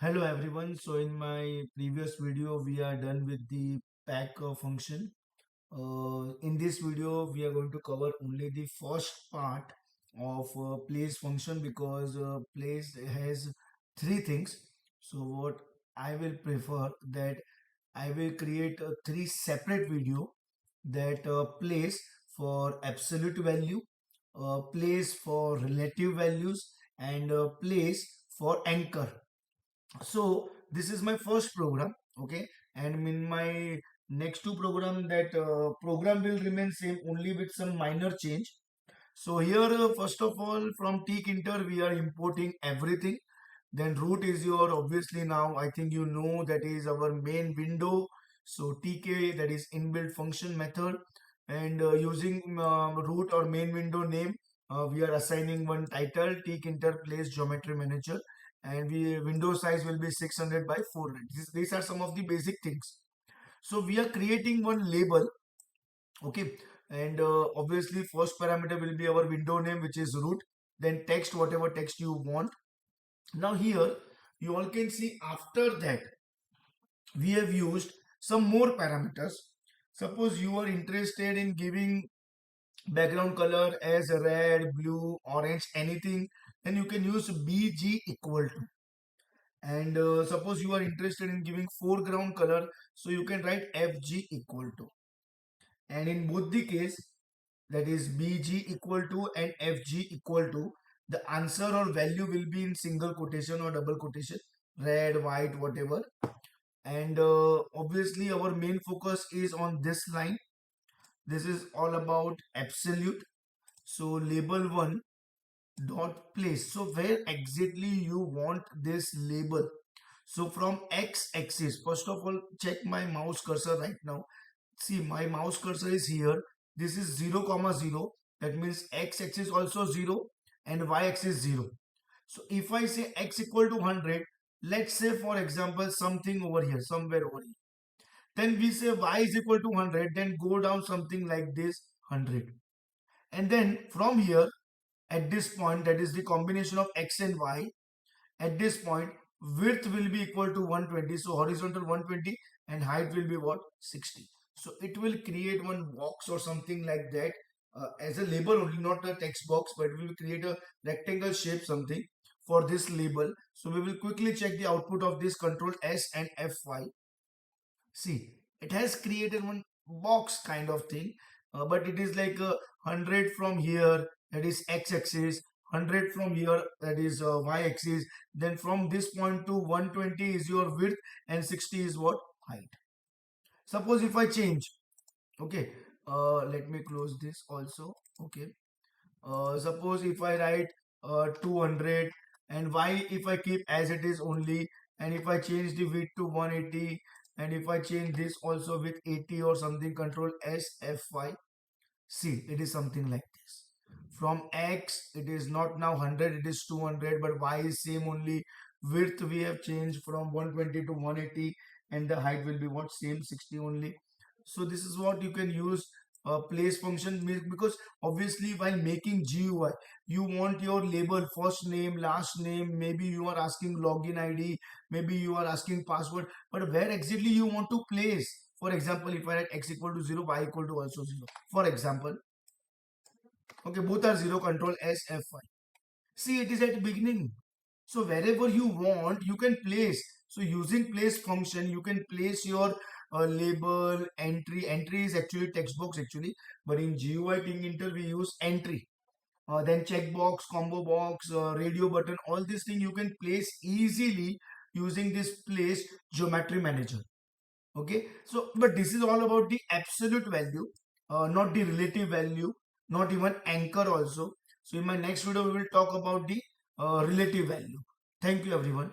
Hello everyone. So in my previous video, we are done with the pack function. In this video, we are going to cover only the first part of place function because place has three things. So what I will prefer that I will create three separate video that place for absolute value, place for relative values, and place for anchor. So this is my first program, okay, and in my next two program, that program will remain same only with some minor change. So here first of all, from Tkinter we are importing everything. Then root is your, obviously now I think you know, that is our main window. So tk, that is inbuilt function method, and using root or main window name, we are assigning one title, Tkinter place geometry manager, and we window size will be 600 by 400. These are some of the basic things. So we are creating one label, okay, and obviously first parameter will be our window name, which is root. Then text, whatever text you want. Now here you all can see, after that we have used some more parameters. Suppose you are interested in giving background color as red, blue, orange, anything, then you can use bg equal to. And suppose you are interested in giving foreground color, so you can write fg equal to. And in both the case, that is bg equal to and fg equal to, the answer or value will be in single quotation or double quotation, red, white, whatever. And obviously our main focus is on this line. This is all about absolute. So label 1 dot place, so where exactly you want this label. So from x-axis, first of all check my mouse cursor right now. See, my mouse cursor is here. This is 0 comma 0, that means x-axis also 0 and y-axis 0. So if I say x equal to 100, let's say for example something over here, somewhere over here, then we say y is equal to 100, then go down something like this, 100. And then from here, at this point, that is the combination of x and y, at this point width will be equal to 120, so horizontal 120, and height will be what, 60. So it will create one box or something like that, as a label only, not a text box, but we will create a rectangle shape something for this label. So we will quickly check the output of this, control S and F5. See, it has created one box kind of thing, but it is like 100 from here, that is x-axis, 100 from here, that is y-axis. Then from this point to 120 is your width, and 60 is what, height. Suppose if I change, okay, let me close this also, okay. Suppose if I write 200, and y if I keep as it is only, and if I change the width to 180, and if I change this also with 80 or something, control S F5, see, it is something like this. From x it is not now 100, it is 200, but y is same only. Width we have changed from 120 to 180, and the height will be what, same, 60 only. So this is what you can use place function, because obviously while making GUI you want your label, first name, last name, maybe you are asking login ID, maybe you are asking password, but where exactly you want to place. For example, if I write x equal to 0, y equal to also 0, for example, okay, both are 0, control S F5. See, it is at beginning. So wherever you want, you can place. So using place function, you can place your label, entry. Entry is actually text box actually, but in GUI Tkinter we use entry. Then checkbox, combo box, radio button, all these things you can place easily using this place geometry manager. Okay, so but this is all about the absolute value, not the relative value, not even anchor also. So in my next video we will talk about the relative value. Thank you everyone.